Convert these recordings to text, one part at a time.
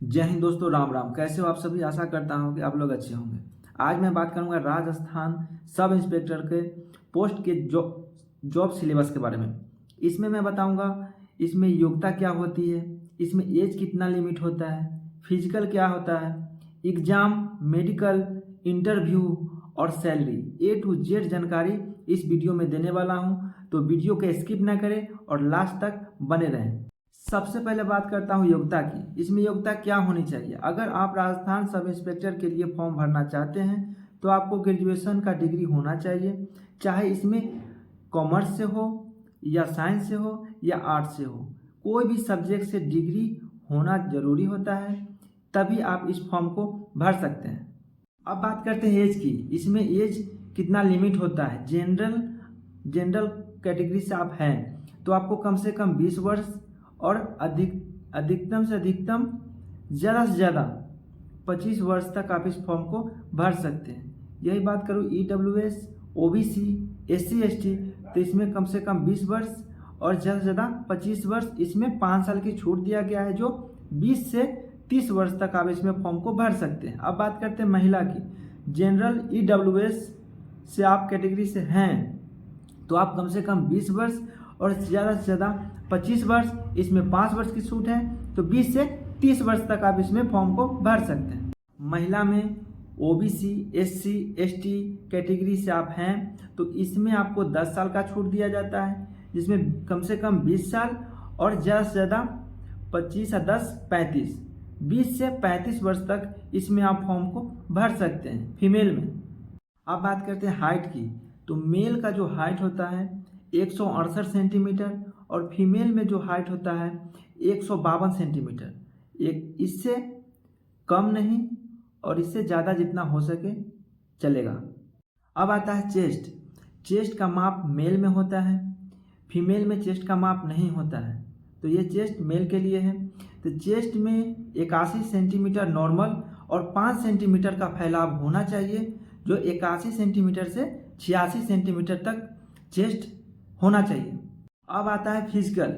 जय हिंद दोस्तों, राम राम। कैसे हो आप सभी? आशा करता हूँ कि आप लोग अच्छे होंगे। आज मैं बात करूंगा राजस्थान सब इंस्पेक्टर के पोस्ट के जॉब सिलेबस के बारे में। इसमें मैं बताऊंगा इसमें योग्यता क्या होती है, इसमें एज कितना लिमिट होता है, फिजिकल क्या होता है, एग्जाम, मेडिकल, इंटरव्यू और सैलरी ए टू जेड जानकारी इस वीडियो में देने वाला हूँ। तो वीडियो को स्किप ना करें और लास्ट तक बने रहें। सबसे पहले बात करता हूँ योग्यता की। इसमें योग्यता क्या होनी चाहिए? अगर आप राजस्थान सब इंस्पेक्टर के लिए फॉर्म भरना चाहते हैं तो आपको ग्रेजुएशन का डिग्री होना चाहिए, चाहे इसमें कॉमर्स से हो या साइंस से हो या आर्ट्स से हो। कोई भी सब्जेक्ट से डिग्री होना जरूरी होता है, तभी आप इस फॉर्म को भर सकते हैं। अब बात करते हैं एज की। इसमें एज कितना लिमिट होता है? जनरल कैटेगरी से आप हैं तो आपको कम से कम 20 वर्ष और अधिकतम से अधिकतम ज़्यादा से ज़्यादा 25 वर्ष तक आप इस फॉर्म को भर सकते हैं। यही बात करूँ EWS, OBC, SC ST, तो इसमें कम से कम 20 वर्ष और ज़्यादा से ज़्यादा 25 वर्ष। इसमें 5 साल की छूट दिया गया है, जो 20 से 30 वर्ष तक आप इसमें फॉर्म को भर सकते हैं। अब बात करते हैं महिला की। जनरल EWS से आप कैटेगरी से हैं तो आप कम से कम 20 वर्ष और ज़्यादा से ज़्यादा 25 वर्ष, इसमें 5 वर्ष की छूट है, तो 20 से 30 वर्ष तक आप इसमें फॉर्म को भर सकते हैं। महिला में OBC, SC ST कैटेगरी से आप हैं तो इसमें आपको 10 साल का छूट दिया जाता है, जिसमें कम से कम 20 साल और ज़्यादा से ज़्यादा 25 या 10 35 20 से 35 वर्ष तक इसमें आप फॉर्म को भर सकते हैं फीमेल में। अब बात करते हैं हाइट की। तो मेल का जो हाइट होता है 168 सेंटीमीटर और फीमेल में जो हाइट होता है 152 सेंटीमीटर। एक इससे कम नहीं और इससे ज़्यादा जितना हो सके चलेगा। अब आता है चेस्ट। चेस्ट का माप मेल में होता है, फीमेल में चेस्ट का माप नहीं होता है, तो ये चेस्ट मेल के लिए है। तो चेस्ट में 81 सेंटीमीटर नॉर्मल और 5 सेंटीमीटर का फैलाव होना चाहिए, जो 81 सेंटीमीटर से 86 सेंटीमीटर तक चेस्ट होना चाहिए। अब आता है फिजिकल।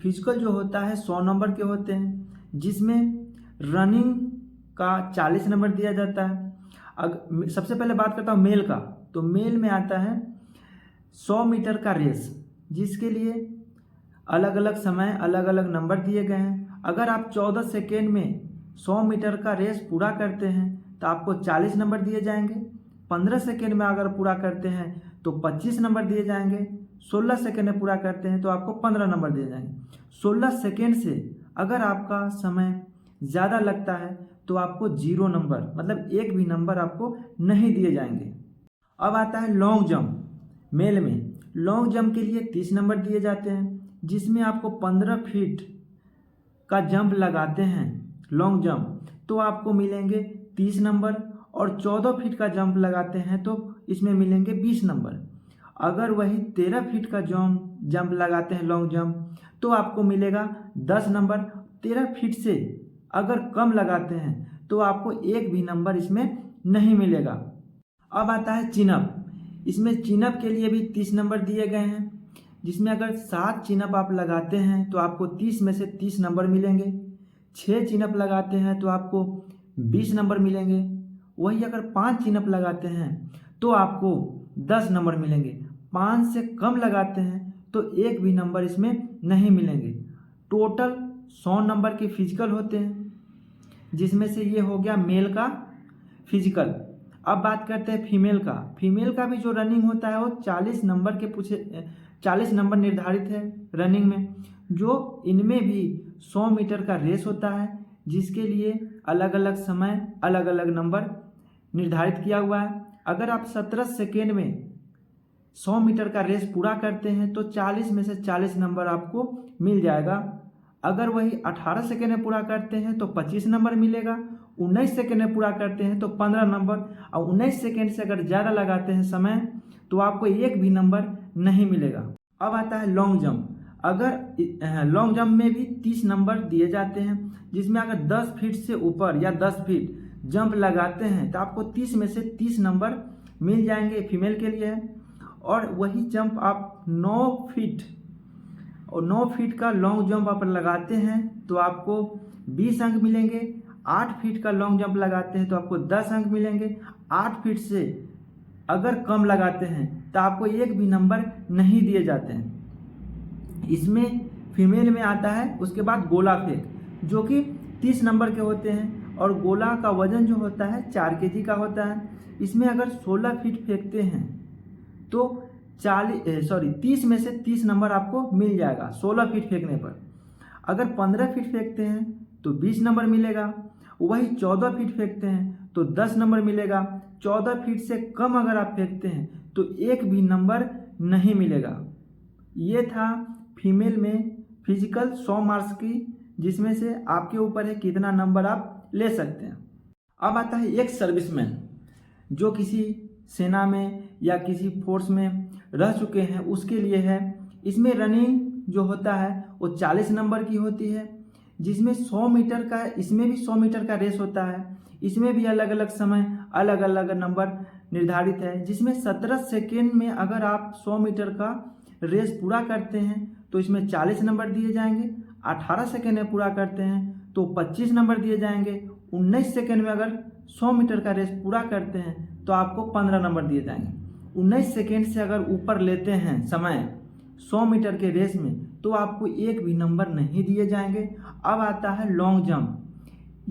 फिजिकल जो होता है 100 नंबर के होते हैं, जिसमें रनिंग का 40 नंबर दिया जाता है। सबसे पहले बात करता हूँ मेल का। तो मेल में आता है 100 मीटर का रेस, जिसके लिए अलग अलग समय अलग अलग नंबर दिए गए हैं। अगर आप 14 सेकेंड में 100 मीटर का रेस पूरा करते हैं तो आपको 40 नंबर दिए जाएंगे। 15 सेकेंड में अगर पूरा करते हैं तो 25 नंबर दिए जाएंगे। 16 सेकेंड में पूरा करते हैं तो आपको 15 नंबर दिए जाएंगे। 16 सेकेंड से अगर आपका समय ज़्यादा लगता है तो आपको 0 नंबर, मतलब एक भी नंबर आपको नहीं दिए जाएंगे। अब आता है लॉन्ग जंप। मेल में लॉन्ग जंप के लिए 30 नंबर दिए जाते हैं, जिसमें आपको 15 फीट का जंप लगाते हैं लॉन्ग जंप तो आपको मिलेंगे 30 नंबर, और 14 फीट का जंप लगाते हैं तो इसमें मिलेंगे 20 नंबर। अगर वही 13 फीट का जंप लगाते हैं लॉन्ग जंप तो आपको मिलेगा 10 नंबर। 13 फीट से अगर कम लगाते हैं तो आपको एक भी नंबर इसमें नहीं मिलेगा। अब आता है चिनअप। इसमें चिनअप के लिए भी 30 नंबर दिए गए हैं, जिसमें अगर 7 चिनअप आप लगाते हैं तो आपको 30 में से 30 नंबर मिलेंगे। 6 चिनअप लगाते हैं तो आपको 20 नंबर मिलेंगे। वही अगर 5 चिनअप लगाते हैं तो आपको 10 नंबर मिलेंगे। 5 से कम लगाते हैं तो एक भी नंबर इसमें नहीं मिलेंगे। टोटल 100 नंबर के फिजिकल होते हैं, जिसमें से ये हो गया मेल का फिजिकल। अब बात करते हैं फीमेल का। फीमेल का भी जो रनिंग होता है वो 40 नंबर के 40 नंबर निर्धारित है रनिंग में, जो इनमें भी 100 मीटर का रेस होता है, जिसके लिए अलग अलग समय अलग अलग नंबर निर्धारित किया हुआ है। अगर आप 17 सेकेंड में 100 मीटर का रेस पूरा करते हैं तो 40 में से 40 नंबर आपको मिल जाएगा। अगर वही 18 सेकेंड में पूरा करते हैं तो 25 नंबर मिलेगा। 19 सेकेंड में पूरा करते हैं तो 15 नंबर, और 19 सेकेंड से अगर ज़्यादा लगाते हैं समय तो आपको एक भी नंबर नहीं मिलेगा। अब आता है लॉन्ग जंप। अगर लॉन्ग जंप में भी 30 नंबर दिए जाते हैं, जिसमें अगर 10 फीट से ऊपर या 10 फीट जंप लगाते हैं तो आपको 30 में से 30 नंबर मिल जाएंगे, फीमेल के लिए। और वही जंप आप 9 फीट का लॉन्ग जंप आप लगाते हैं तो आपको 20 अंक मिलेंगे। 8 फीट का लॉन्ग जंप लगाते हैं तो आपको 10 अंक मिलेंगे। 8 फीट से अगर कम लगाते हैं तो आपको एक भी नंबर नहीं दिए जाते हैं। इसमें फीमेल में आता है। उसके बाद गोला फेंक, जो कि 30 नंबर के होते हैं और गोला का वजन जो होता है 4 केजी का होता है। इसमें अगर 16 फीट फेंकते हैं तो 30 में से 30 नंबर आपको मिल जाएगा 16 फीट फेंकने पर। अगर 15 फीट फेंकते हैं तो 20 नंबर मिलेगा। वही 14 फीट फेंकते हैं तो 10 नंबर मिलेगा। 14 फीट से कम अगर आप फेंकते हैं तो एक भी नंबर नहीं मिलेगा। ये था फीमेल में फिजिकल 100 मार्क्स की, जिसमें से आपके ऊपर है कितना नंबर आप ले सकते हैं। अब आता है एक सर्विसमैन जो किसी सेना में या किसी फोर्स में रह चुके हैं, उसके लिए है। इसमें रनिंग जो होता है वो 40 नंबर की होती है, जिसमें 100 मीटर का, इसमें भी 100 मीटर का रेस होता है। इसमें भी अलग अलग समय अलग अलग नंबर निर्धारित है, जिसमें 17 सेकेंड में अगर आप 100 मीटर का रेस पूरा करते हैं तो इसमें 40 नंबर दिए जाएंगे। 18 सेकेंड में पूरा करते हैं तो 25 नंबर दिए जाएंगे। 19 सेकेंड में अगर 100 मीटर का रेस पूरा करते हैं तो आपको 15 नंबर दिए जाएंगे। 19 सेकेंड से अगर ऊपर लेते हैं समय 100 मीटर के रेस में तो आपको एक भी नंबर नहीं दिए जाएंगे। अब आता है लॉन्ग जंप।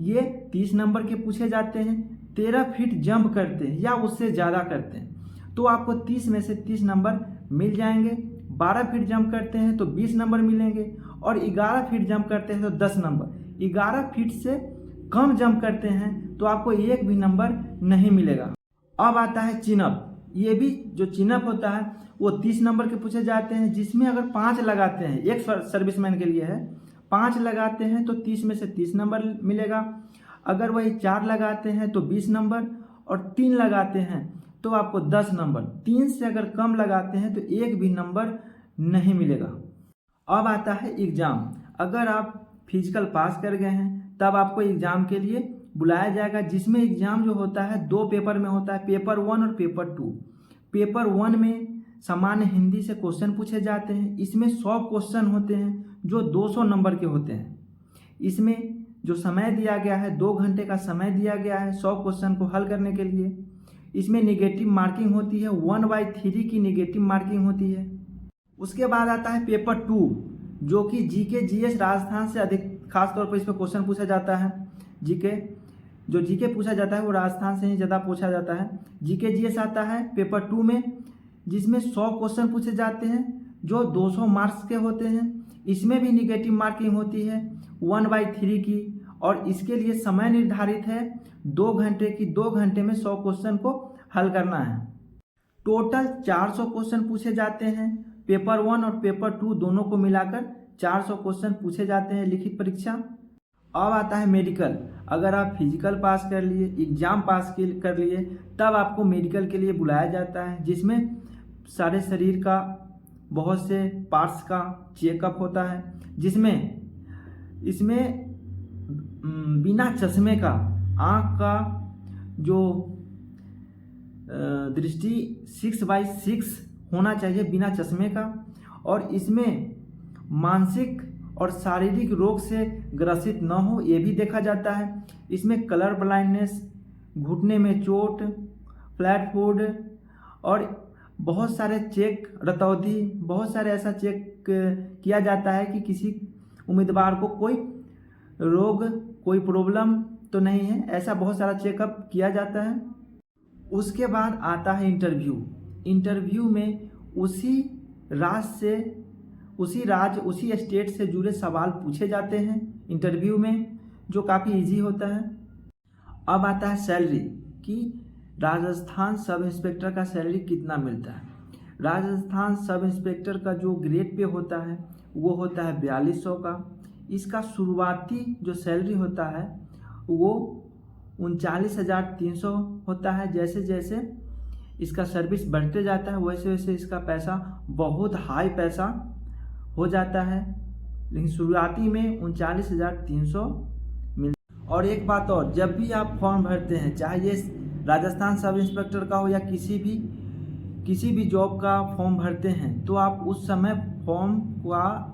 ये 30 नंबर के पूछे जाते हैं। 13 फीट जंप करते हैं या उससे ज़्यादा करते हैं तो आपको 30 में से 30 नंबर मिल जाएंगे। 12 फीट जंप करते हैं तो 20 नंबर मिलेंगे और 11 फीट जंप करते हैं तो 10 नंबर। 11 फीट से कम जंप करते हैं तो आपको एक भी नंबर नहीं मिलेगा। अब आता है चिनअप। ये भी जो चिनअप होता है वो 30 नंबर के पूछे जाते हैं, जिसमें अगर 5 लगाते हैं, एक सर्विसमैन के लिए है, 5 लगाते हैं तो 30 में से 30 नंबर मिलेगा। अगर वही 4 लगाते हैं तो 20 नंबर और 3 लगाते हैं तो आपको 10 नंबर। 3 से अगर कम लगाते हैं तो एक भी नंबर नहीं मिलेगा। अब आता है एग्ज़ाम। अगर आप फिजिकल पास कर गए हैं तब आपको एग्ज़ाम के लिए बुलाया जाएगा, जिसमें एग्ज़ाम जो होता है 2 पेपर में होता है, पेपर 1 और पेपर 2। पेपर 1 में सामान्य हिंदी से क्वेश्चन पूछे जाते हैं। इसमें 100 क्वेश्चन होते हैं जो 200 नंबर के होते हैं। इसमें जो समय दिया गया है 2 घंटे का समय दिया गया है 100 क्वेश्चन को हल करने के लिए। इसमें निगेटिव मार्किंग होती है, 1/3 की निगेटिव मार्किंग होती है। उसके बाद आता है पेपर 2, जो कि जीके जीएस राजस्थान से अधिक खासतौर पर इस पर क्वेश्चन पूछा जाता है। जीके पूछा जाता है वो राजस्थान से ही ज़्यादा पूछा जाता है। जीके जीएस आता है पेपर 2 में, जिसमें 100 क्वेश्चन पूछे जाते हैं जो 200 मार्क्स के होते हैं। इसमें भी निगेटिव मार्किंग होती है 1/3 की और इसके लिए समय निर्धारित है 2 घंटे की। 2 घंटे में 100 क्वेश्चन को हल करना है। टोटल 400 क्वेश्चन पूछे जाते हैं। पेपर 1 और पेपर 2 दोनों को मिलाकर 400 क्वेश्चन पूछे जाते हैं लिखित परीक्षा। अब आता है मेडिकल। अगर आप फिजिकल पास कर लिए, एग्जाम पास कर लिए, तब आपको मेडिकल के लिए बुलाया जाता है, जिसमें सारे शरीर का बहुत से पार्ट्स का चेकअप होता है, इसमें बिना चश्मे का आँख का जो दृष्टि 6/6 होना चाहिए बिना चश्मे का। और इसमें मानसिक और शारीरिक रोग से ग्रसित न हो ये भी देखा जाता है। इसमें कलर ब्लाइंडनेस, घुटने में चोट, फ्लैट फुट और बहुत सारे चेक, रतौंधी, बहुत सारे ऐसा चेक किया जाता है कि किसी उम्मीदवार को कोई रोग, कोई प्रॉब्लम तो नहीं है, ऐसा बहुत सारा चेकअप किया जाता है। उसके बाद आता है इंटरव्यू में उसी राज्य स्टेट से जुड़े सवाल पूछे जाते हैं इंटरव्यू में, जो काफ़ी इजी होता है। अब आता है सैलरी कि राजस्थान सब इंस्पेक्टर का सैलरी कितना मिलता है। राजस्थान सब इंस्पेक्टर का जो ग्रेड पे होता है वो होता है 4200 का। इसका शुरुआती जो सैलरी होता है वो 39,300 होता है। जैसे जैसे इसका सर्विस बढ़ते जाता है वैसे वैसे इसका पैसा बहुत हाई पैसा हो जाता है, लेकिन शुरुआती में 39,300 मिलता। और एक बात और, जब भी आप फॉर्म भरते हैं, चाहे ये राजस्थान सब इंस्पेक्टर का हो या किसी भी जॉब का फॉर्म भरते हैं, तो आप उस समय फॉर्म का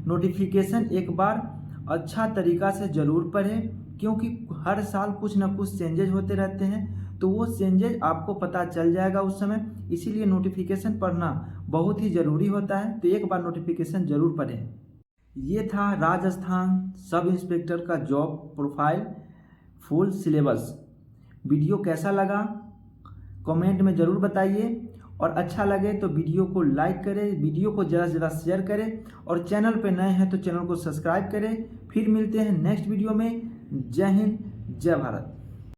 नोटिफिकेशन एक बार अच्छा तरीका से ज़रूर पढ़ें, क्योंकि हर साल कुछ ना कुछ चेंजेज होते रहते हैं, तो वो चेंजेज आपको पता चल जाएगा उस समय। इसीलिए नोटिफिकेशन पढ़ना बहुत ही ज़रूरी होता है, तो एक बार नोटिफिकेशन ज़रूर पढ़ें। ये था राजस्थान सब इंस्पेक्टर का job profile full syllabus. Video कैसा लगा कमेंट में ज़रूर बताइए, और अच्छा लगे तो वीडियो को लाइक करें, वीडियो को ज़्यादा से ज़्यादा शेयर करें, और चैनल पे नए हैं तो चैनल को सब्सक्राइब करें। फिर मिलते हैं नेक्स्ट वीडियो में। जय हिंद, जय भारत।